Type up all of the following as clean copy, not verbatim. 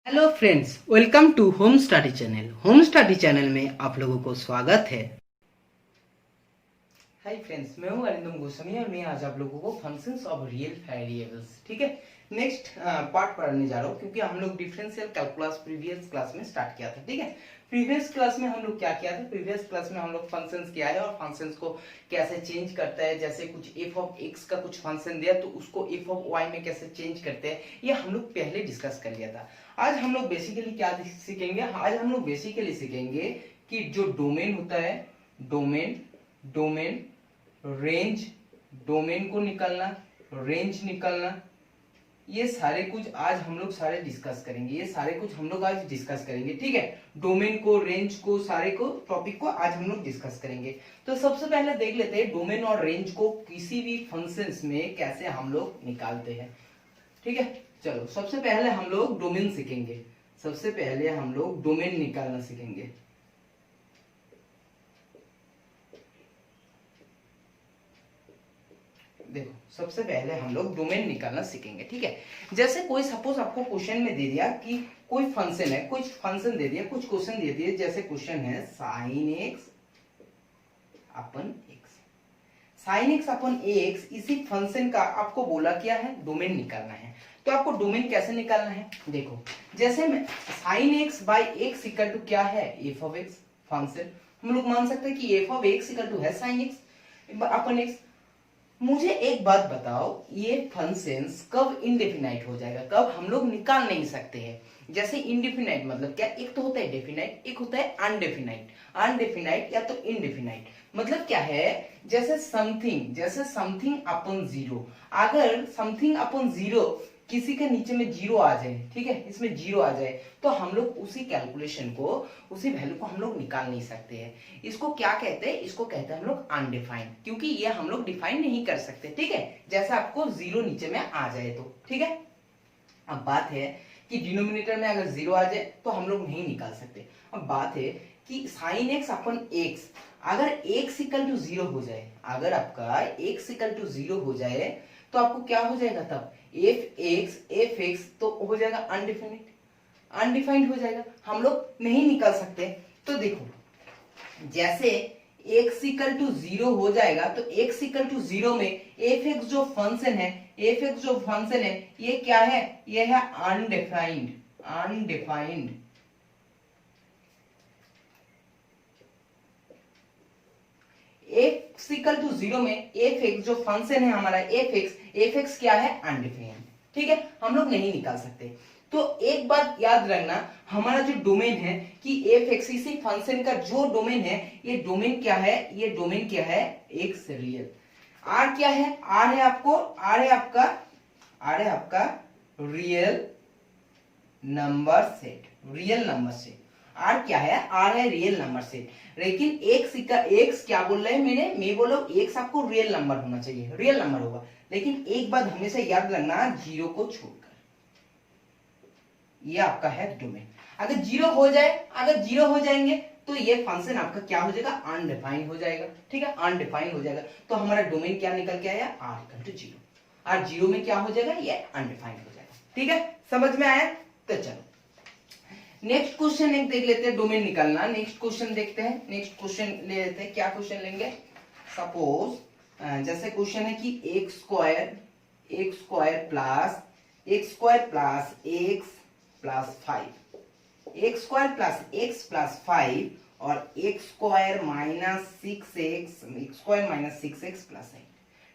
Hello friends, welcome to home study channel. Home study channel में आप लोगों को स्वागत है। हाय फ्रेंड्स, मैं हूं अरिंदम गोस्वामी और मैं आज आप लोगों को फंक्शंस ऑफ रियल वेरिएबल्स, ठीक है, नेक्स्ट पार्ट पढ़ने जा रहा हूं क्योंकि हम लोग डिफरेंशियल कैलकुलस प्रीवियस क्लास में स्टार्ट किया था। ठीक है, प्रीवियस क्लास में हम लोग क्या किया था? प्रीवियस क्लास में हम लोग फंक्शंस किया है और फंक्शंस को कैसे चेंज करता है, जैसे कुछ एफ ऑफ एक्स का कुछ फंक्शन दिया तो उसको एफ ऑफ वाई में कैसे चेंज करते हैं, ये हम लोग पहले डिस्कस कर लिया था। आज हम लोग बेसिकली क्या सीखेंगे? आज हम लोग बेसिकली सीखेंगे कि जो डोमेन होता है, डोमेन रेंज, डोमेन को निकालना, रेंज निकालना, ये सारे कुछ आज हम लोग सारे डिस्कस करेंगे। ये सारे कुछ हम लोग आज डिस्कस करेंगे। ठीक है, डोमेन को, रेंज को, सारे को टॉपिक को आज हम लोग डिस्कस करेंगे। तो सबसे पहले देख लेते हैं डोमेन और रेंज को किसी भी फंक्शंस में कैसे हम लोग निकालते हैं। ठीक है, चलो सबसे पहले हम लोग डोमेन सीखेंगे। सबसे पहले हम लोग डोमेन निकालना सीखेंगे। देखो, सबसे पहले हम लोग डोमेन निकालना सीखेंगे। ठीक है, जैसे कोई सपोज आपको क्वेश्चन में दे दिया कि कोई फंक्शन है, कुछ फंक्शन दे दिया, कुछ क्वेश्चन दे दिए, जैसे क्वेश्चन है sine x upon x, sign x upon x, इसी फंक्शन का आपको बोला क्या है? डोमेन निकालना है। तो आपको डोमेन कैसे निकालना है? देखो, जैसे में sine x by x equal to क्या है? F of x function. हम लोग मान सकते हैं कि f of x equal to है साइन एक्स अपन एक्स। मुझे एक बात बताओ, ये फंक्शंस कब इंडेफिनाइट हो जाएगा? कब हम लोग निकाल नहीं सकते हैं? जैसे इंडेफिनाइट मतलब क्या? एक तो होता है डेफिनाइट, एक होता है अनडेफिनाइट। अनडेफिनाइट या तो इंडेफिनाइट मतलब क्या है? जैसे समथिंग अपन जीरो, अगर समथिंग अपन जीरो किसी के नीचे में जीरो आ जाए, ठीक है, इसमें जीरो आ जाए, तो हम लोग उसी कैलकुलेशन को, उसी वैल्यू को हम लोग निकाल नहीं सकते हैं। इसको क्या कहते हैं? इसको कहते हैं हम लोग अनडिफाइंड, क्योंकि ये हम लोग डिफाइन नहीं कर सकते। ठीक है, जैसे आपको जीरो नीचे में आ जाए तो। ठीक है, अब बात है कि डिनोमिनेटर में अगर जीरो आ जाए तो हम लोग नहीं निकाल सकते। अब बात है कि साइन एक्स अपन एक्स, अगर एक्स इक्वल टू जीरो हो जाए, अगर आपका एक्स इक्वल टू जीरो हो जाए तो आपको क्या हो जाएगा? तब एफ एक्स तो हो जाएगा अनडिफिनिट, अनडिफाइंड हो जाएगा, हम लोग नहीं निकाल सकते। तो देखो, जैसे एक्स इक्वल टू जीरो हो जाएगा तो एक्स इक्वल टू जीरो में एफ एक्स जो फंक्शन है, एफ एक्स जो फंक्शन है, ये क्या है? ये है undefined, undefined. X equal to zero में एफ एक्स जो फंक्शन है हमारा, एफ एक्स क्या है? अनडिफाइंड। ठीक है, हम लोग नहीं निकाल सकते। तो एक बात याद रखना, हमारा जो डोमेन है कि एफ एक्स, इसी फंक्शन का जो डोमेन है, ये डोमेन क्या है? ये डोमेन क्या है? X real. आर क्या है? आर है आपका real number set, real number set. R क्या है? आर है रियल नंबर सेट। लेकिन एक्स क्या बोल रहे हैं? मैं बोला एक्स आपको रियल नंबर होना चाहिए, रियल नंबर होगा। लेकिन एक बात हमेशा याद रखना, जीरो को छोड़कर। ये आपका है डोमेन। अगर जीरो हो जाए, अगर जीरो हो जाएंगे तो ये फंक्शन आपका क्या हो जाएगा? अनडिफाइंड हो जाएगा। ठीक है, अनडिफाइंड हो जाएगा। तो हमारा डोमेन क्या निकल के आया? R equal to zero. और जीरो में क्या हो जाएगा? ये अनडिफाइंड हो जाएगा। ठीक है, समझ में आया? तो चलो नेक्स्ट क्वेश्चन एक देख लेते हैं, डोमेन निकालना। नेक्स्ट क्वेश्चन देखते हैं, नेक्स्ट क्वेश्चन ले लेते हैं। क्या क्वेश्चन लेंगे? सपोज जैसे क्वेश्चन है कि x square plus x square plus 5 और x square minus 6x plus 8।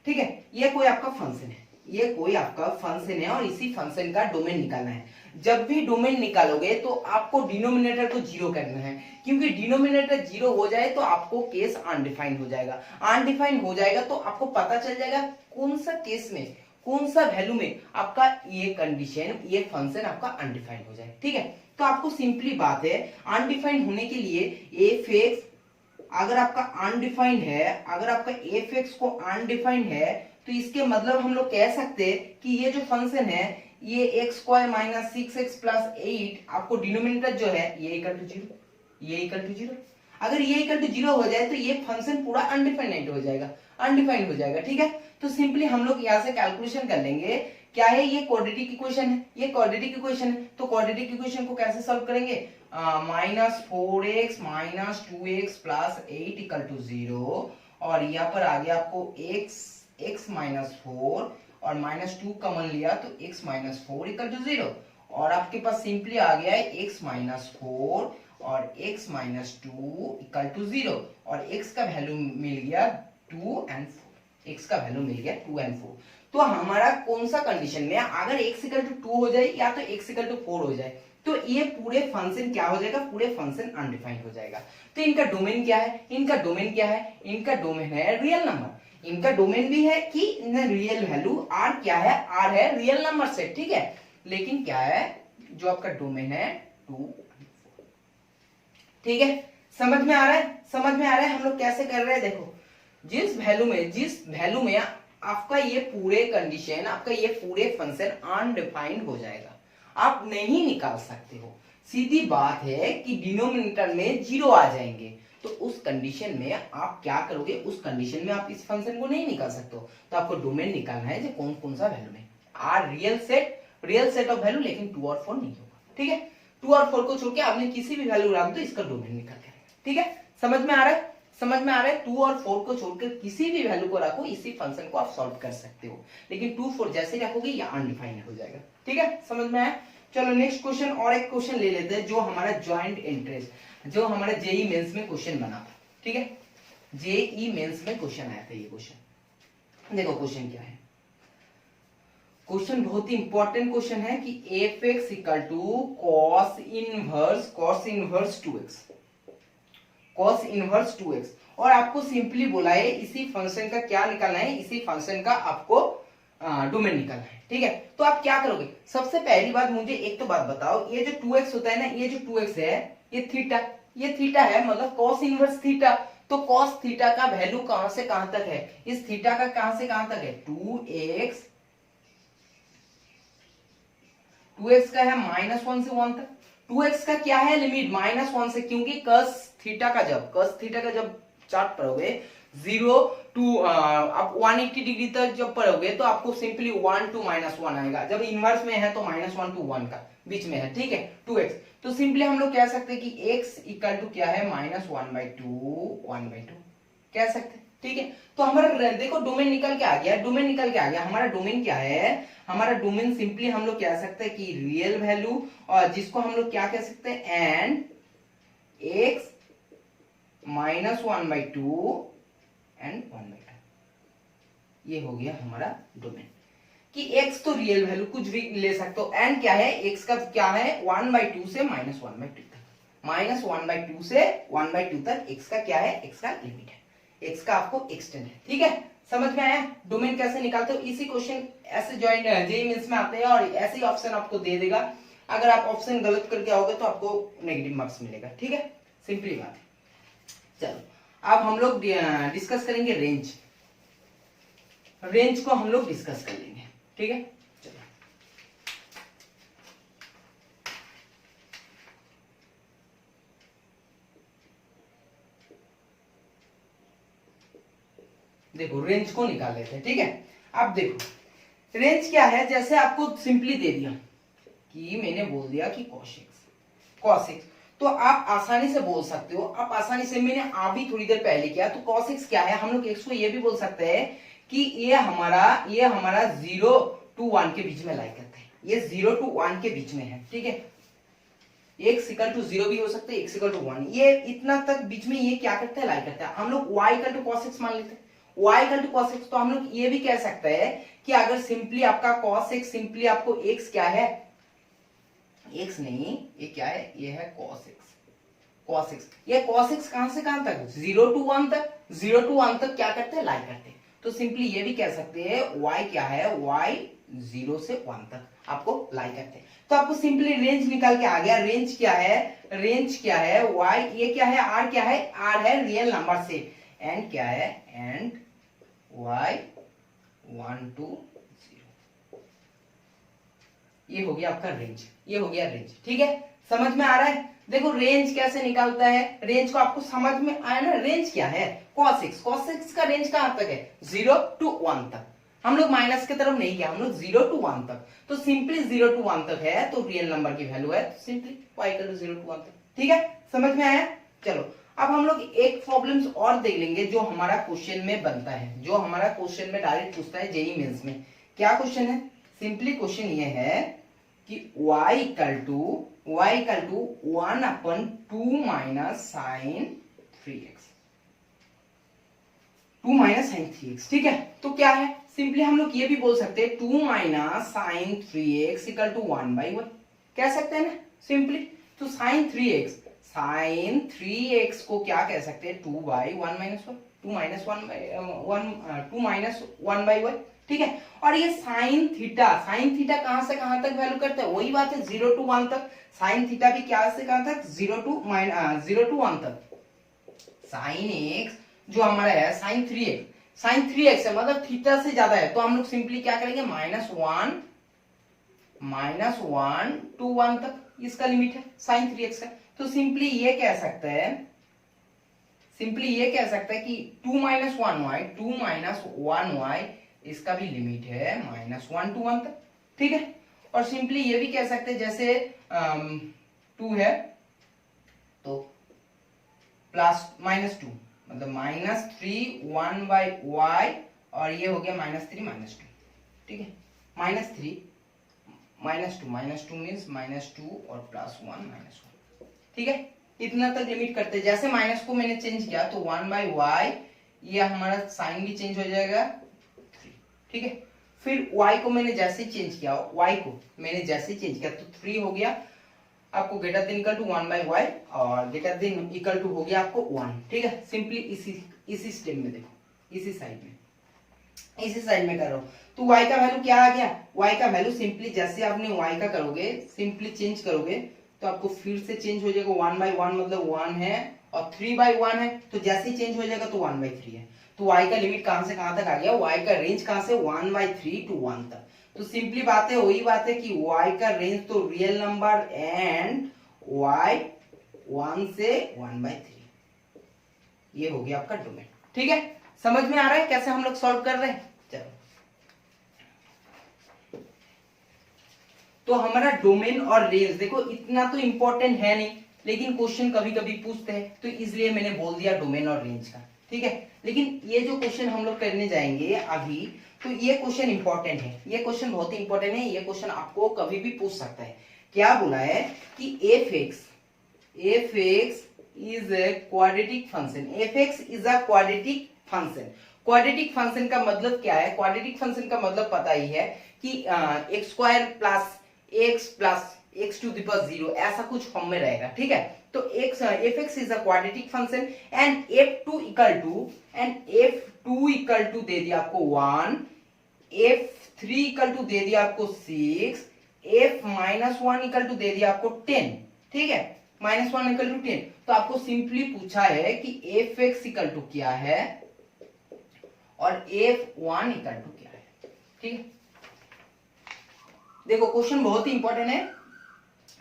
ठीक है, ये कोई आपका फंक्शन है, ये कोई आपका फंक्शन है और इसी फंक्शन का डोमेन निकालना है। जब भी डोमेन निकालोगे तो आपको डिनोमिनेटर को जीरो करना है, क्योंकि डिनोमिनेटर जीरो हो जाए तो आपको केस अनडिफाइंड हो जाएगा। अनडिफाइंड हो जाएगा तो आपको पता चल जाएगा कौन सा केस में, कौन सा वैल्यू में आपका ये कंडीशन, ये फंक्शन आपका अनडिफाइंड हो जाए। ठीक है, तो आपको सिंपली बात है, अनडिफाइंड होने के लिए एफ एक्स अगर आपका अनडिफाइंड है, अगर आपका एफ एक्स को अनडिफाइंड है, तो इसके मतलब हम लोग कह सकते हैं कि ये जो फंक्शन है, ये x square minus 6x plus 8, आपको डिनोमिनेटर जो है ये इक्वल टू जीरो, ये इक्वल टू जीरो। अगर ये इक्वल टू जीरो हो जाए तो ये फंक्शन पूरा अनडिफाइंड हो जाएगा, अनडिफाइंड हो जाएगा। ठीक है, तो सिंपली हम लोग यहाँ से कैलकुलेशन कर लेंगे क्या है, ये क्वाड्रेटिक इक्वेशन है, ये क्वाड्रेटिक इक्वेशन है। तो क्वाड्रेटिक इक्वेशन को कैसे सॉल्व करेंगे, -4x minus 2x plus 8 equal to 0, और यहाँ पर आ गया आपको x माइनस 4 और -2 कॉमन लिया तो x माइनस 4 इक्वल टू 0, और आपके पास सिंपली आ गया है x माइनस 4 और x माइनस 2 इक्वल टू 0, और x का वैल्यू मिल गया 2 और 4, x का वैल्यू मिल गया 2 और 4। तो हमारा कौन सा कंडीशन में, अगर x इक्वल टू 2 हो जाए या तो x इक्वल टू 4 हो जाए, तो ये पूरे फंक्शन क्या हो जाएगा, पूरे फंक्शन अनडिफाइंड हो जाएगा। तो इनका डोमेन क्या है, इनका डोमेन क्या है, इनका डोमेन है रियल नंबर। इनका डोमेन भी है कि रियल वैल्यू r क्या है, r है रियल नंबर सेट, ठीक है। लेकिन क्या है, जो आपका डोमेन है 2, ठीक है। समझ में आ रहा है, समझ में आ रहा है हम लोग कैसे कर रहे हैं। देखो जिस वैल्यू में आपका ये पूरे कंडीशन, आपका ये पूरे फंक्शन अनडिफाइंड हो जाएगा, आप नहीं निकाल सकते हो। सीधी बात है कि डिनोमिनेटर में 0 आ जाएंगे, तो उस कंडीशन में आप क्या करोगे, उस कंडीशन में आप इस फंक्शन को नहीं निकाल सकते हो। तो आपको डोमेन निकालना है जो कौन कौन सा वैल्यू में, R real set of value, लेकिन 2 और 4 नहीं होगा, ठीक है। 2 और 4 को छोड़ के आपने किसी भी वैल्यू रख दो, इसका डोमेन निकल के, ठीक है। समझ में आ रहा है, समझ में आ रहा है। 2 और 4 को छोड़कर किसी भी वैल्यू को रखो, इसी फंक्शन को आप सॉल्व कर सकते हो, लेकिन 2 4 जैसे ही रखोगे ये अनडिफाइंड हो जाएगा, ठीक है। समझ में आया। चलो नेक्स्ट क्वेश्चन, और एक क्वेश्चन ले लेते हैं जो हमारा ज्वाइंट इंटरेस्ट, जो हमारा जेई मेंस में क्वेश्चन बना था, ठीक है। जेई मेंस में क्वेश्चन आया था ये क्वेश्चन। देखो क्वेश्चन क्या है, क्वेश्चन बहुत ही इंपॉर्टेंट क्वेश्चन है कि fx equal to cos inverse 2x, और आपको सिंपली बोला है इसी फंक्शन का क्या निकालना है, इसी फंक्शन का आपको डोमेन निकालना है, ठीक है। तो आप क्या करोगे, सबसे पहली बात मुझे एक तो बात बताओ, ये जो 2x होता है ना, ये जो 2x है ये थीटा है, मतलब cos इनवर्स थीटा। तो cos थीटा का वैल्यू कहां से कहां तक है, इस थीटा का कहां से कहां तक है, 2x का है -1 से 1 तक। 2x का क्या है लिमिट, -1 से, क्योंकि cos थीटा का जब चार्ट पढ़ोगे 0 टू आप 180 डिग्री तक जब पढ़ोगे तो आपको सिंपली 1 टू -1 आएगा। जब इनवर्स में है तो -1 टू 1 का बीच में है, ठीक है, 2x। तो सिंपली हम लोग कह सकते हैं कि x इक्वल टू क्या है, -1/2 कह सकते हैं, ठीक है। तो हमारा देखो डोमेन निकल के आ गया, हमारा डोमेन क्या है, हमारा डोमेन सिंपली हम लोग कह सकते हैं कि रियल वैल्यू, और जिसको हम लोग क्या कह सकते हैं, एंड x -1/2 एंड 1/2, ये हो गया हमारा डोमेन। कि x तो रियल वैल्यू कुछ भी ले सकते हो, एंड क्या है, x का क्या है 1/2 से -1/2 तक, -1/2 से 1/2 तक x का क्या है, x का लिमिट है, x का आपको एक्सटेंड है, ठीक है। समझ में आया। डोमेन कैसे निकालते हो, इसी क्वेश्चन ऐसे जॉइंट जेईई मेंस में आते हैं, और ऐसे ही ऑप्शन आपको दे देगा। अगर आप ऑप्शन गलत करके आओगे तो आपको नेगेटिव मार्क्स मिलेगा, ठीक है, सिंपली बात है। चलो अब हम लोग डिस्कस करेंगे रेंज को हम लोग डिस्कस कर लेंगे, ठीक है। चलो देखो रेंज को निकाल लेते हैं, ठीक है। अब देखो रेंज क्या है, जैसे आपको सिंपली दे दिया कि मैंने बोल दिया कि cos x, तो आप आसानी से बोल सकते हो, आप आसानी से, मैंने अभी थोड़ी देर पहले किया, तो cos x क्या है, हम लोग x को ये भी बोल सकते हैं कि ये हमारा 0 to 1 के बीच में लाई करते हैं, ये 0 to 1 के बीच में है, ठीक है। x इक्वल टू 0 भी हो सकते हैं, x इक्वल टू 1, ये इतना तक बीच में ये क्या करते हैं, लाई करते हैं। हम लोग y equal to cos x मान लेते हैं, y equal to cos x, तो हम लोग ये भी कह सकते हैं कि अगर सिंपली आपका cos x, सिंपली आपको x क्या है, x नहीं, ये क्या है, ये है cos x, ये cos x कहां से कहां तक, 0 to 1 तक क्या करते हैं, लाई करते हैं। तो सिंपली ये भी कह सकते हैं y क्या है, y 0 से 1 तक आपको लाई करते हैं। तो आपको सिंपली रेंज निकाल के आ गया। रेंज क्या है, y, ये क्या है, r क्या है, r है रियल नंबर से, एंड क्या है, एंड y 1 to 0, ये हो गया आपका रेंज, ठीक है। समझ में आ रहा है। देखो रेंज कैसे निकालता है, रेंज को आपको समझ में आया ना। रेंज क्या है, cos x का रेंज कहां तक है, 0 to 1 तक। हम लोग माइनस की तरफ नहीं गया, हम लोग 0 to 1 तक, तो सिंपली 0 to 1 तक है तो रियल नंबर की वैल्यू है, तो simply y equal to 0 to 1 तक। ठीक है, समझ में आया? चलो अब हम लोग एक प्रॉब्लम्स और देख लेंगे जो हमारा क्वेश्चन में बनता है, जो हमारा क्वेश्चन में डायरेक्ट पूछता है जेईई मेंस में। क्या क्वेश्चन है? सिंपली क्वेश्चन ये है कि y equal to 1/2 minus sine 3x, 2 minus sine 3x। ठीक है, तो क्या है? सिंपली हम लोग ये भी बोल सकते हैं 2 minus sine 3x equal to 1/1, कह सकते हैं ना सिंपली। तो साइन 3x को क्या कह सकते हैं? 2/1 माइनस 1, 2 माइनस 1/1। ठीक है, और ये साइन थीटा कहां से कहां तक वैल्यू करता है? वही बात है 0 to 1 तक। साइन थीटा भी क्या से कहां तक? 0 to 1 तक। साइन x जो हमारा है साइन 3x है, मतलब थीटा से ज्यादा है, तो हम लोग सिंपली क्या करेंगे? -1 to 1 तक इसका लिमिट है साइन 3x का। तो सिंपली ये कह सकता है कि 2 माइनस 1y इसका भी लिमिट है -1 to 1 तक। ठीक है, और सिंपली ये भी कह सकते हैं जैसे 2 है तो प्लस -2, मतलब -3 1/y, और ये हो गया -3 -2। ठीक है, -3 -2 मीन्स -2 और +1 -1। ठीक है, इतना तक लिमिट करते। जैसे माइनस को मैंने चेंज किया तो 1/y, ये हमारा साइन भी चेंज हो जाएगा 3। ठीक है, फिर y को मैंने जैसे चेंज किया तो 3 हो गया आपको greater than equal to 1/y, और ग्रेटर देन इक्वल टू हो गया आपको 1। ठीक है, सिंपली इसी स्टेप में देखो, इसी साइड में कर रहा हूं, तो y का वैल्यू क्या आ गया? y का वैल्यू सिंपली जैसे आपने y का करोगे, सिंपली चेंज करोगे तो आपको फिर से चेंज हो जाएगा 1/1, मतलब 1 है, और 3/1 है, तो जैसे ही चेंज हो जाएगा तो 1/3 है। तो y का लिमिट कहां से कहां तक आ गया? y का रेंज कहां से? 1/3 to 1 तक। तो सिंपली वही बात है कि y का रेंज तो रियल नंबर एंड y 1 से 1/3, ये हो गया आपका डोमेन। ठीक है, समझ में आ रहा है कैसे हम लोग सॉल्व कर रहे हैं? चलो, तो हमारा डोमेन और रेंज देखो, इतना तो इंपॉर्टेंट है नहीं, लेकिन क्वेश्चन कभी कभी पूछते हैं, तो इसलिए मैंने बोल दिया डोमेन और रेंज का। ठीक है, लेकिन ये जो क्वेश्चन हम लोग करने जाएंगे अभी, तो ये क्वेश्चन इंपॉर्टेंट है, ये क्वेश्चन बहुत ही इंपॉर्टेंट है। ये क्वेश्चन आपको कभी भी पूछ सकता है। क्या बोला है कि f(x) is a quadratic function. f(x) is a quadratic function. Quadratic function का मतलब क्या है? क्वाड्रेटिक फंक्शन का मतलब पता ही है कि x² plus x to the power 0 ऐसा कुछ फॉर्म में रहेगा। ठीक है, तो f(x) is a quadratic function and f2 equal to दे दिया आपको 1, f3 इक्वल टू दे दिया आपको 6, f-1 इक्वल टू दे दिया आपको 10। ठीक है, -1 इक्वल टू 10। तो आपको सिंपली पूछा है कि f(x) इक्वल टू क्या है और f1 इक्वल टू क्या है। ठीक है, देखो क्वेश्चन बहुत ही इंपॉर्टेंट है।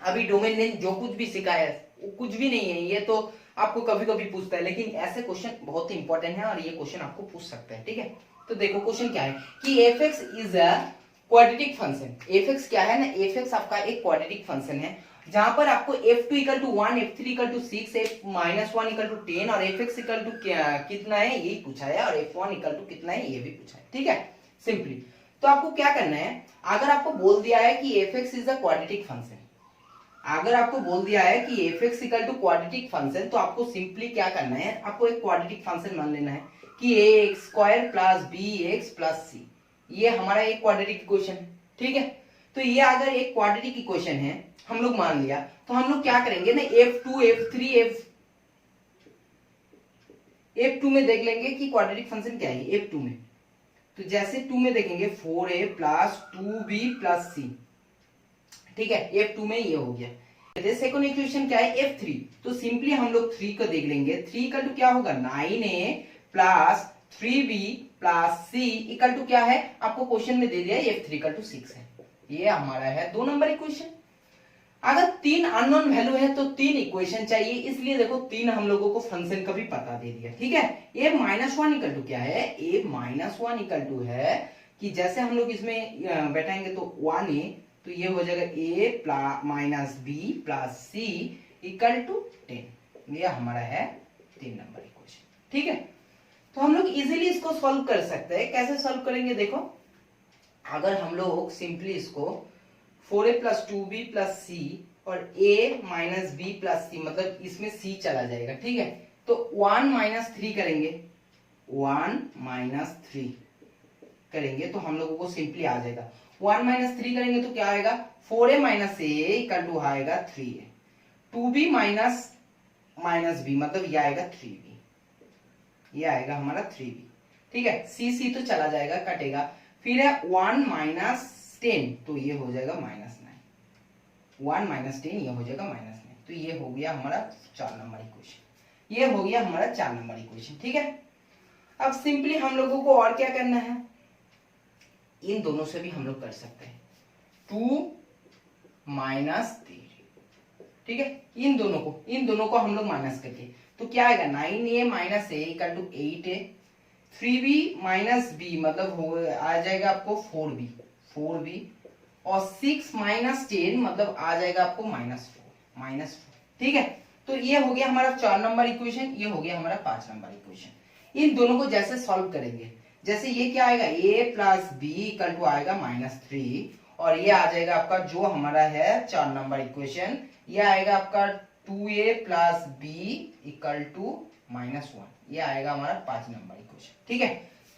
अभी डोमेन ने जो कुछ भी सिखाया है वो कुछ भी नहीं है, ये तो आपको कभी कभी पूछता है, लेकिन ऐसे क्वेश्चन बहुत ही इंपॉर्टेंट है और ये क्वेश्चन आपको पूछ सकता है। ठीक है, तो देखो क्वेश्चन क्या है कि f(x) is a quadratic function. f(x) क्या है ना, f(x) आपका एक क्वाड्रेटिक फंक्शन है, जहां पर आपको f2 equal to 1, f3 equal to 6, f-1 equal to 10 और f(x) इक्वल टू कितना है यही पूछा है, और f1 इक्वल टू कितना है ये भी पूछा है। ठीक है, सिंपली तो आपको क्या करना है, अगर आपको बोल दिया है कि f(x) is a quadratic function, अगर आपको बोल दिया है कि f(x) equal to quadratic function, तो आपको सिंपली क्या करना है, आपको एक क्वाड्रेटिक फंक्शन मान लेना है कि ax² plus bx plus c, ये हमारा एक क्वाड्रेटिक इक्वेशन है। ठीक है, तो ये अगर एक क्वाड्रेटिक इक्वेशन है हम लोग मान लिया, तो हम लोग क्या करेंगे ना, f2 f3 f2 में देख लेंगे कि क्वाड्रेटिक फंक्शन क्या है f2 में। तो जैसे 2 में देखेंगे 4a plus 2b plus c। ठीक है, f2 में ये हो गया। सेकंड इक्वेशन क्या है f3, तो सिंपली हम लोग 3 को देख लेंगे। 3 इक्वल टू क्या होगा 9a plus 3b plus c equal to क्या है, आपको क्वेश्चन में दे दिया f3 इक्वल टू 6 है। ये हमारा है 2 नंबर इक्वेशन। अगर 3 अननोन वैल्यू है तो 3 इक्वेशन चाहिए, इसलिए देखो 3 हम लोगों को फंक्शन का भी पता दे दिया। ठीक है, a-1 इक्वल टू क्या है, a-1 इक्वल टू है कि जैसे हम लोग इसमें बैठाएंगे तो 1a, तो ये हो जाएगा a minus B plus C equal to 10। ये हमारा है 3 नंबर इक्वेशन। ठीक है, तो हम लोग इजीली इसको सॉल्व कर सकते हैं। कैसे सॉल्व करेंगे देखो, अगर हम लोग सिंपली इसको 4a प्लस 2b प्लस सी और a माइनस बी प्लस सी, मतलब इसमें c चला जाएगा। ठीक है, तो 1 माइनस 3 करेंगे, 1 माइनस 3 करेंगे तो हम लोगों को सिंपली आ जाएगा। 1 माइनस 3 करेंगे तो क्या आएगा, 4a minus a equal to आएगा 3a, 2b minus minus b मतलब ये आएगा 3b, ये आएगा हमारा 3b। ठीक है, c तो चला जाएगा, कटेगा। फिर है 1 माइनस 10, तो ये हो जाएगा माइनस 9, 1 माइनस 10 ये हो जाएगा माइनस 9, तो ये हो गया हमारा 4 नंबर इक्वेशन। ये हो गया हमारा 4 नंबर इक्वेशन। ठीक है, अब सिंपली हम लोगों को और क्या करना है, इन दोनों से भी हम लोग कर सकते हैं, 2 माइनस 3। ठीक है, इन दोनों को हम लोग माइनस करके तो क्या आएगा, 9a minus a equal to 8a, 3b minus b मतलब आ जाएगा आपको 4b, और 6 माइनस 10 मतलब आ जाएगा आपको माइनस 4। ठीक है, तो ये हो गया हमारा 4 नंबर इक्वेशन, ये हो गया हमारा 5 नंबर इक्वेशन। इन दोनों को जैसे सॉल्व करेंगे, जैसे ये क्या आएगा, a plus B equal to आएगा -3, और ये आ जाएगा आपका जो हमारा है 4 नंबर इक्वेशन, ये आएगा आपका 2a plus B equal to -1, ये आएगा हमारा 5 नंबर इक्वेशन। ठीक है,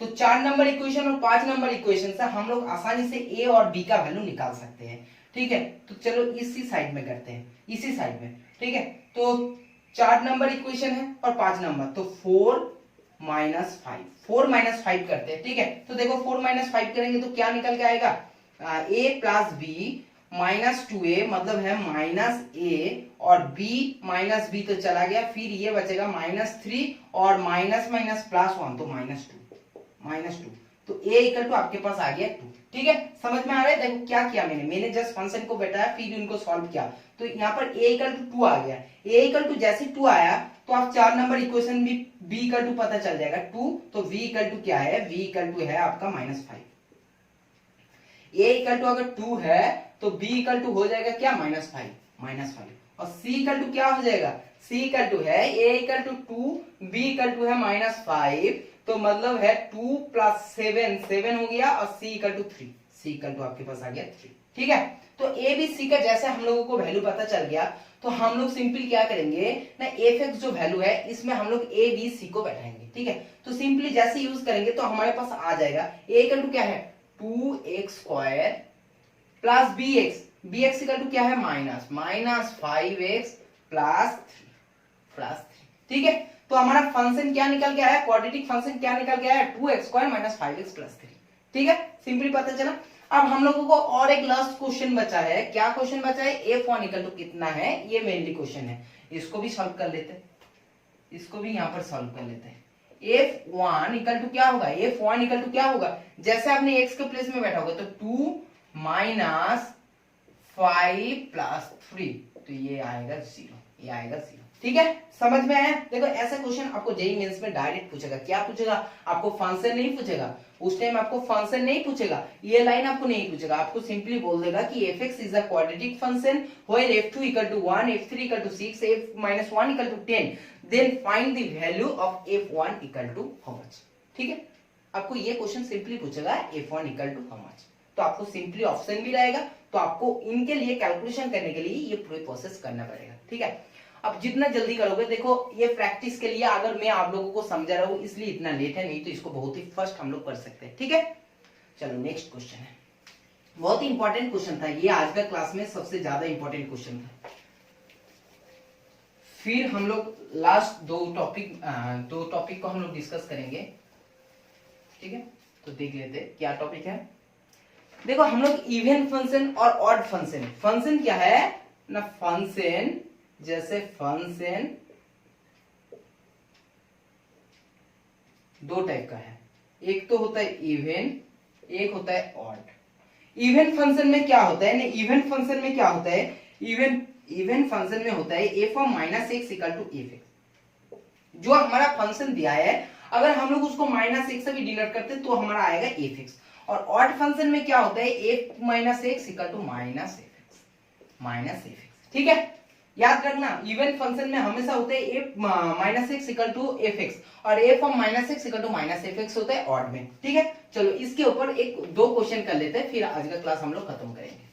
तो 4 नंबर इक्वेशन और 5 नंबर इक्वेशन से हम लोग आसानी से a और b का वैल्यू निकाल सकते हैं। ठीक है, तो चलो इसी साइड में करते हैं, इसी साइड में। ठीक है, तो 4 नंबर इक्वेशन है और 5 नंबर, तो 4 माइनस 5 करते हैं। ठीक है, तो देखो 4 माइनस 5 करेंगे तो क्या निकल के आएगा, a plus B minus 2a मतलब है माइनस a, और b माइनस b तो चला गया, फिर ये बचेगा -3 और माइनस माइनस प्लस 1 तो -2, तो a इक्वल टू आपके पास आ गया 2। ठीक है, समझ में आ रहा है। देखो क्या किया मैंने जस्ट फंक्शन को बैठाया फिर इनको सॉल्व किया, तो यहाँ पर a इक्वल टू 2 आ गया। a इक्वल टू जैसे 2 आया तो आप 4 नंबर इक्वेशन भी b इक्वल टू पता चल जाएगा 2, तो v इक्वल टू क्या है, v इक्वल टू है आपका -5। a इक्वल टू अगर 2 है तो b इक्वल टू हो जाएगा क्या, -5, और c इक्वल टू क्या हो जाएगा, c इक्वल टू है a equal to 2, b equal to है -5, तो मतलब है 2 प्लस 7 हो गया, और c equal to 3, c equal to आपके पास आ गया 3। ठीक है, तो a b c का जैसे हम लोगों को वैल्यू पता चल गया, तो हम लोग सिंपली क्या करेंगे ना, f(x) जो वैल्यू है इसमें हम लोग a b c को बैठाएंगे। ठीक है, तो सिंपली जैसे यूज करेंगे तो हमारे पास आ जाएगा a इक्वल टू क्या है, 2x square plus bx equal to क्या है, -5x प्लस 3। ठीक है, तो हमारा फंक्शन क्या निकल के आया, क्वाड्रेटिक फंक्शन क्या निकल के आया, 2x स्क्वायर -5x प्लस 3। ठीक है, सिंपली पता चला। अब हम लोगों को और एक लास्ट क्वेश्चन बचा है। क्या क्वेश्चन बचा है, f1 इक्वल टू कितना है, ये मेनली क्वेश्चन है। इसको भी सॉल्व कर लेते हैं, इसको भी यहाँ पर सॉल्व कर लेते हैं। f1 इक्वल टू क्या होगा, f1 इक्वल टू क्या होगा, जैसे आपने x के प्लेस में बैठा होगा तो 2 माइनस 5 प्लस 3, तो ये आएगा 0, ये आएगा 0। ठीक है, समझ में आया। देखो ऐसा क्वेश्चन आपको जेईई मेंस में डायरेक्ट पूछेगा। क्या पूछेगा, आपको फंक्शन नहीं पूछेगा, उस टाइम आपको फंक्शन नहीं पूछेगा, ये लाइन आपको नहीं पूछेगा, आपको सिंपली बोल देगा कि f(x) is a quadratic function where f2 equal to 1, f3 equal to 6, f-1 equal to 10, then find the value of f1 equal to how much. ठीक है, आपको ये क्वेश्चन सिंपली पूछेगा f1 equal to how much, तो आपको simply option भी रहेगा, तो आपको इनके लिए कैलकुलेशन करने के लिए ये पूरी प्रोसेस करना पड़ेगा। ठीक है, अब जितना जल्दी करोगे, देखो ये प्रैक्टिस के लिए अगर मैं आप लोगों को समझा रहा हूं इसलिए इतना लेट है, नहीं तो इसको बहुत ही फर्स्ट हम लोग कर सकते हैं। ठीक है, चलो नेक्स्ट क्वेश्चन है, बहुत ही इंपॉर्टेंट क्वेश्चन था ये, आज का क्लास में सबसे ज्यादा इंपॉर्टेंट क्वेश्चन था। फिर हम लोग लास्ट दो टॉपिक को हम लोग डिस्कस करेंगे। ठीक है, तो देख लेते हैं क्या टॉपिक है। देखो हम लोग इवन फंक्शन और ऑड फंक्शन क्या है ना, फंक्शन जैसे फंक्शन दो टाइप का है, एक तो होता है इवन, एक होता है ऑड। इवन फंक्शन में क्या होता है ना, इवन फंक्शन में क्या होता है, इवन फंक्शन में होता है f(-x) इक्वल टू f(x). जो हमारा फंक्शन दिया है अगर हम लोग उसको -x से भी डिनोट करते तो हमारा आएगा f(x), और ऑड फंक्शन में क्या होता है, A minus x equal to minus F X. ठीक है, याद रखना इवन फंक्शन में हमेशा होते हैं A minus x equal to F X और F of minus x equal to minus F X होता है ऑड में। ठीक है, चलो इसके ऊपर एक दो क्वेश्चन कर लेते हैं, फिर आज का क्लास हम लोग खत्म करेंगे।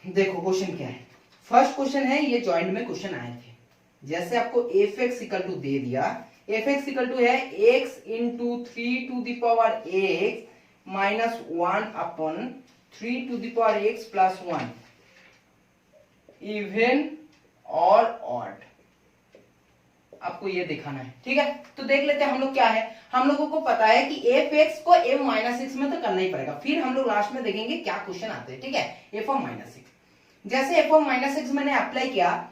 देखो क्वेश्चन क्या है, फर्स्ट क्वेश्चन है, ये जॉइंट में क्वेश्चन आए थे। जैसे आपको एफ एक्स इक्वल टू दे दिया, एफ एक्स इक्वल टू है x into 3 to the power x minus 1 upon 3 to the power x plus 1, even और ऑड, आपको ये दिखाना है। ठीक है, तो देख लेते हैं हम लोग क्या है। हम लोगों को पता है कि एफ एक्स को एफ माइनस एक्स में तो करना ही पड़ेगा, फिर हम लोग लास्ट में देखेंगे क्या क्वेश्चन आते हैं। ठीक है, एफ ऑफ माइनस एक्स, जैसे एफ ऑफ माइनस एक्स मैंने अप्लाई किया,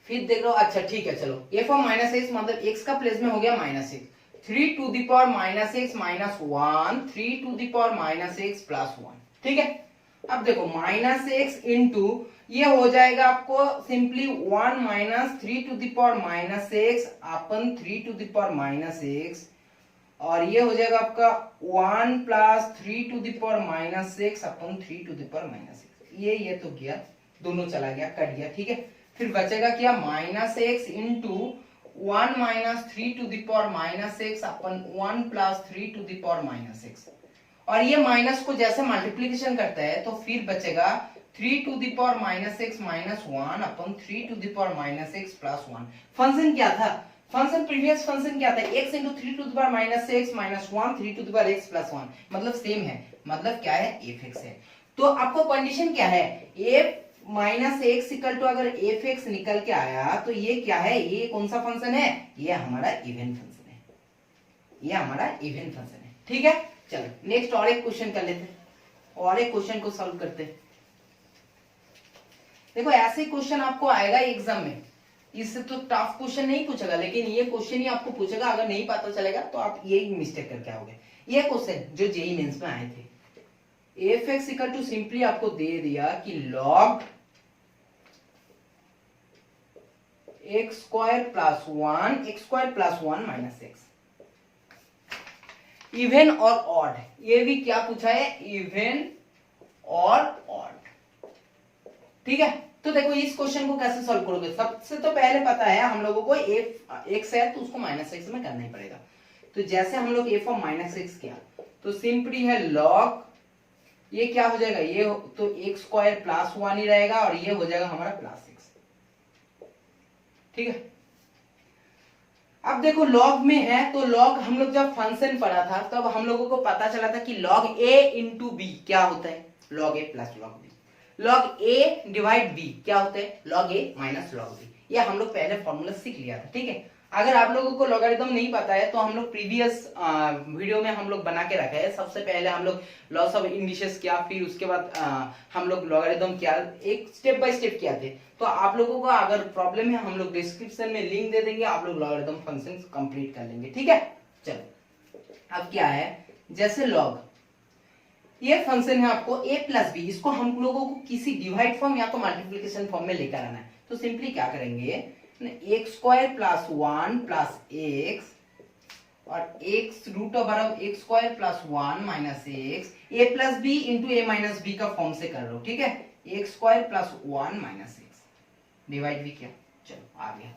फिर देख लो, अच्छा ठीक है चलो, एफ ऑफ माइनस एक्स मतलब एक्स का प्लेस में हो गया minus x, 3 to the power minus x minus 1, 3 to the power minus x plus 1। ठीक है, अब देखो माइनस एक्स इंटू ये हो जाएगा आपको simply 1 minus 3 to the power minus x upon 3 to the power minus x, और ये हो जाएगा आपका 1 plus 3 to the power minus x upon 3 to the power minus x. ये तो गया, दोनों चला गया, कट गया। ठीक है, फिर बचेगा क्या, minus x into 1 minus 3 to the power minus x upon 1 plus 3 to the power minus x, और ये माइनस को जैसे मल्टीप्लीकेशन करता है तो फिर बचेगा 3 to the power minus x minus 1 upon 3 to the power minus x plus 1। Function क्या था, फंक्शन प्रीवियस फंक्शन क्या था, x into 3 to the power minus x minus 1 3 to the power x plus 1, मतलब सेम है, मतलब क्या है, f x है। तो आपको कंडीशन क्या है, f minus x equal to अगर एफ एक्स निकल के आया तो ये क्या है, ये कौन सा फंक्शन है, ये हमारा इवन फंक्शन है, ये हमारा इवन फंक्शन है। ठीक है, चलो नेक्स्ट और एक क्वेश्चन कर लेते हैं, और एक क्वेश्चन को सॉल्व करते हैं। देखो ऐसे क्वेश्चन आपको आएगा एग्जाम में, इससे तो टफ क्वेश्चन नहीं पूछेगा, लेकिन ये क्वेश्चन ही आपको पूछेगा, अगर नहीं पता चलेगा तो आप यही मिस्टेक करके आओगे। ये क्वेश्चन जो जेईई मेंस में आए थे, f x equal to simply आपको दे दिया कि log x square plus 1 x square plus 1 minus x, even और ऑड, ये भी क्या पूछा है, इवन और ऑड। ठीक है, तो देखो इस क्वेश्चन को कैसे सॉल्व करोगे, सबसे तो पहले पता है हम लोगों को एफ एक्स है तो उसको माइनस एक्स में करना ही पड़ेगा। तो जैसे हम लोग एफ ऑफ माइनस एक्स किया तो सिंपली है लॉग, ये क्या हो जाएगा, ये तो एक्स स्क्वायर प्लस 1 ही रहेगा, और ये हो जाएगा हमारा प्लस एक्स। ठीक है, अब देखो लॉग में है तो लॉग हम लोग जब फंक्शन पढ़ा था तब हम लोगों को पता चला था कि लॉग ए इंटू बी क्या होता है, लॉग ए प्लस लॉग बी, लॉग ए डिवाइड बी क्या होता है, लॉग ए माइनस लॉग बी, ये हम लोग पहले फॉर्मूला सीख लिया था। ठीक है, अगर आप लोगों को लॉगरिथम नहीं पता है तो हम लोग प्रीवियस वीडियो में हम लोग बना के रखा है। सबसे पहले हम लोग लॉस ऑफ इंडिसेस किया, फिर उसके बाद हम लोग लॉगरिथम किया, एक स्टेप बाय स्टेप किया थे। तो आप लोगों को अगर प्रॉब्लम है हम लोग डिस्क्रिप्शन में लिंक दे देंगे, आप लोग लॉगरिथम फंक्शन कंप्लीट कर लेंगे। ठीक है, चलो अब क्या है, जैसे लॉग ये फंक्शन है आपको a प्लस बी, इसको हम लोगों को किसी डिवाइड फॉर्म या तो मल्टीप्लिकेशन फॉर्म में लेकर आना है। तो सिंपली क्या करेंगे, X square plus 1 plus X और X root over X square plus 1 minus X, A plus B into A minus B का फॉर्म से कर लो। ठीक है, X square plus 1 minus X divide भी किया, चलो आ गया।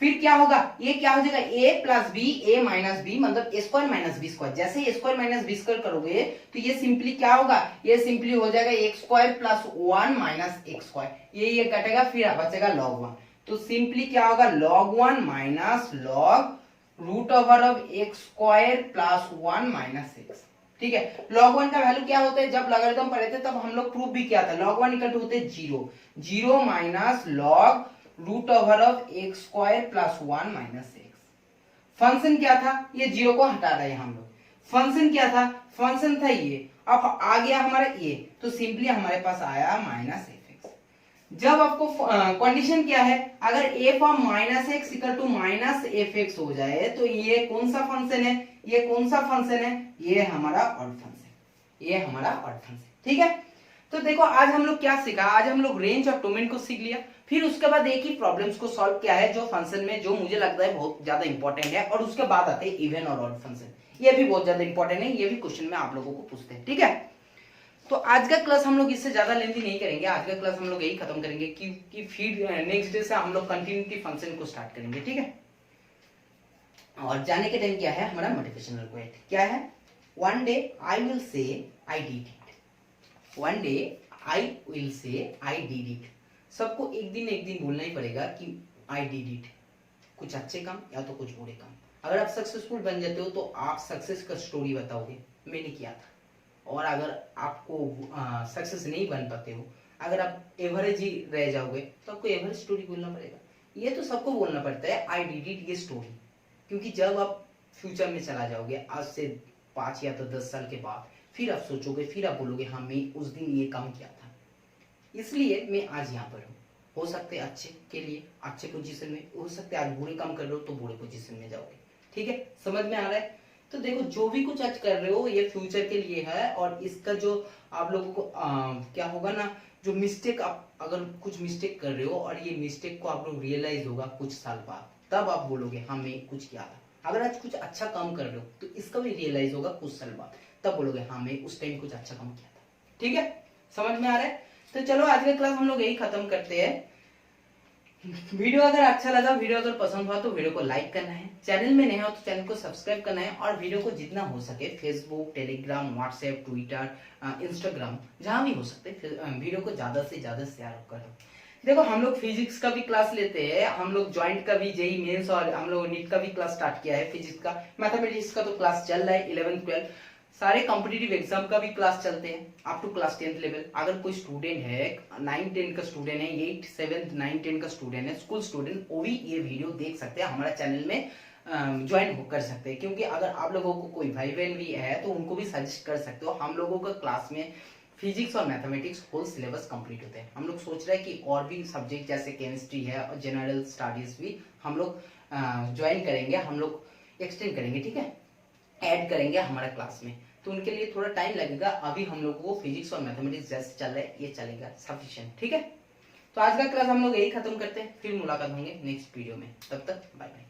फिर क्या होगा, ये क्या हो जाएगा, a plus B A minus B, मतलब A square minus B square. जैसे A square minus B square करोगे तो ये सिंपली क्या होगा, ये सिंपली हो जाएगा x square plus 1 minus x square, ये कटेगा, फिर बचेगा log 1। तो सिंपली क्या होगा, log 1 minus log root over of x square plus 1 minus x. ठीक है, log 1 का वैल्यू क्या होता है, जब लॉगरिथम पढ़े थे तब हम लोग प्रूफ भी किया था, log 1 इक्वल टू होते 0 minus log root over of x square plus 1 minus x. Function क्या था, ये 0 को हटा रहे हैं हम लोग, फंक्शन क्या था, फंक्शन था ये, अब आ गया हमारा ये, तो सिंपली हमारे पास आया माइनस एफ एक्स। जब आपको कंडीशन क्या है, अगर f of minus x equal to minus F x हो जाए तो ये कौन सा फंक्शन है, ये कौन सा फंक्शन है, ये हमारा ऑड फंक्शन, ये हमारा ऑड फंक्शन। ठीक है, तो देखो आज हम लोग क्या सीखा, आज हम लोग रेंज ऑफ डोमेन को सीख लिया, फिर उसके बाद एक ही प्रॉब्लम्स को सॉल्व किया है जो फंक्शन में जो मुझे लगता है बहुत ज्यादा इंपॉर्टेंट है, और उसके बाद आते हैं इवन और ऑड फंक्शन। ये भी बहुत ज्यादा इंपॉर्टेंट है, ये भी क्वेश्चन में आप लोगों को पूछते हैं, ठीक है। तो आज का क्लास हम लोग इससे ज्यादा लेंथी नहीं करेंगे, आज का क्लास हम लोग यही खत्म करेंगे कि फिर नेक्स्ट डे से हम लोग कंटिन्यूटी फंक्शन को स्टार्ट करेंगे, ठीक है। और जाने के टाइम क्या है हमारा मोटिवेशनल क्वेट, क्या है, one day I will say I did it, one day I will say I did it. सबको एक दिन बोलना ही पड़ेगा कि आई डिड इट, कुछ अच्छे काम या तो कुछ बुरे काम। अगर आप सक्सेसफुल बन जाते हो तो आप सक्सेस का स्टोरी बताओगे, मैंने किया था। और अगर आपको सक्सेस नहीं बन पाते हो, अगर आप एवरेज ही रह जाओगे तो आपको एवरेज स्टोरी बोलना पड़ेगा। ये तो सबको बोलना पड़ता है आई डिड इट ये स्टोरी, क्योंकि जब आप फ्यूचर में चला जाओगे आज से 5 या तो 10 साल के बाद, फिर आप सोचोगे, फिर आप बोलोगे हाँ मैं उस दिन ये काम किया था, इसलिए मैं आज यहाँ पर हूँ। हो सकते हैं अच्छे के लिए अच्छे पोजीशन में, हो सकते हैं आज बुरे काम कर रहे हो तो बुरे पोजीशन में जाओगे, ठीक है। समझ में आ रहा है। तो देखो जो भी कुछ आज कर रहे हो ये फ्यूचर के लिए है, और इसका जो आप लोगों को क्या होगा ना, जो मिस्टेक आप अगर कुछ मिस्टेक कर रहे हो और ये मिस्टेक को आप लोग रियलाइज होगा कुछ साल बाद, तब आप बोलोगे हाँ मैं कुछ किया था। अगर आज कुछ अच्छा काम कर रहे हो तो इसका भी रियलाइज होगा कुछ साल बाद, तब बोलोगे हाँ मैं उस टाइम कुछ अच्छा काम किया था, ठीक है। समझ में आ रहा है। तो चलो आज का क्लास हम लोग यही खत्म करते हैं। वीडियो अगर अच्छा लगा, वीडियो अगर पसंद हुआ तो वीडियो को लाइक करना है, चैनल में नए हो तो चैनल को सब्सक्राइब करना है, और वीडियो को जितना हो सके Facebook, Telegram, WhatsApp, Twitter, Instagram, जहां भी हो सकते वीडियो को ज्यादा से ज्यादा शेयर करो। देखो हम लोग फिजिक्स का भी क्लास लेते हैं, हम लोग ज्वाइंट का भी, जेई मेंस, और हम लोग नीट का भी क्लास स्टार्ट किया है फिजिक्स का। मैथमेटिक्स का तो क्लास चल रहा है 11th 12, सारे कॉम्पिटिटिव एग्जाम का भी क्लास चलते हैं up to class 10th level. अगर कोई स्टूडेंट है 9 10 का स्टूडेंट है, 8 7 9 10 का स्टूडेंट है, स्कूल स्टूडेंट, वो भी ये वीडियो देख सकते हैं, हमारा चैनल में ज्वाइन कर सकते हैं। क्योंकि अगर आप लोगों को कोई भाई बहन भी है तो उनको भी सजेस्ट कर सकते हो। हम लोगों का क्लास में फिजिक्स और मैथमेटिक्स होल सिलेबस कंप्लीट होते हैं। हम लोग सोच रहे हैं कि और भी सब्जेक्ट जैसे केमिस्ट्री है और जनरल स्टडीज भी हम लोग ज्वाइन करेंगे, हम लोग एक्सटेंड करेंगे, ठीक है, ऐड करेंगे हमारा क्लास में। तो उनके लिए थोड़ा टाइम लगेगा, अभी हम लोग को फिजिक्स और मैथमेटिक्स जैसे चल रहा है ये चलेगा सफिशिएंट, ठीक है। तो आज का क्लास हम लोग यही खत्म करते हैं, फिर मुलाकात होंगे नेक्स्ट वीडियो में, तब तक बाय बाय।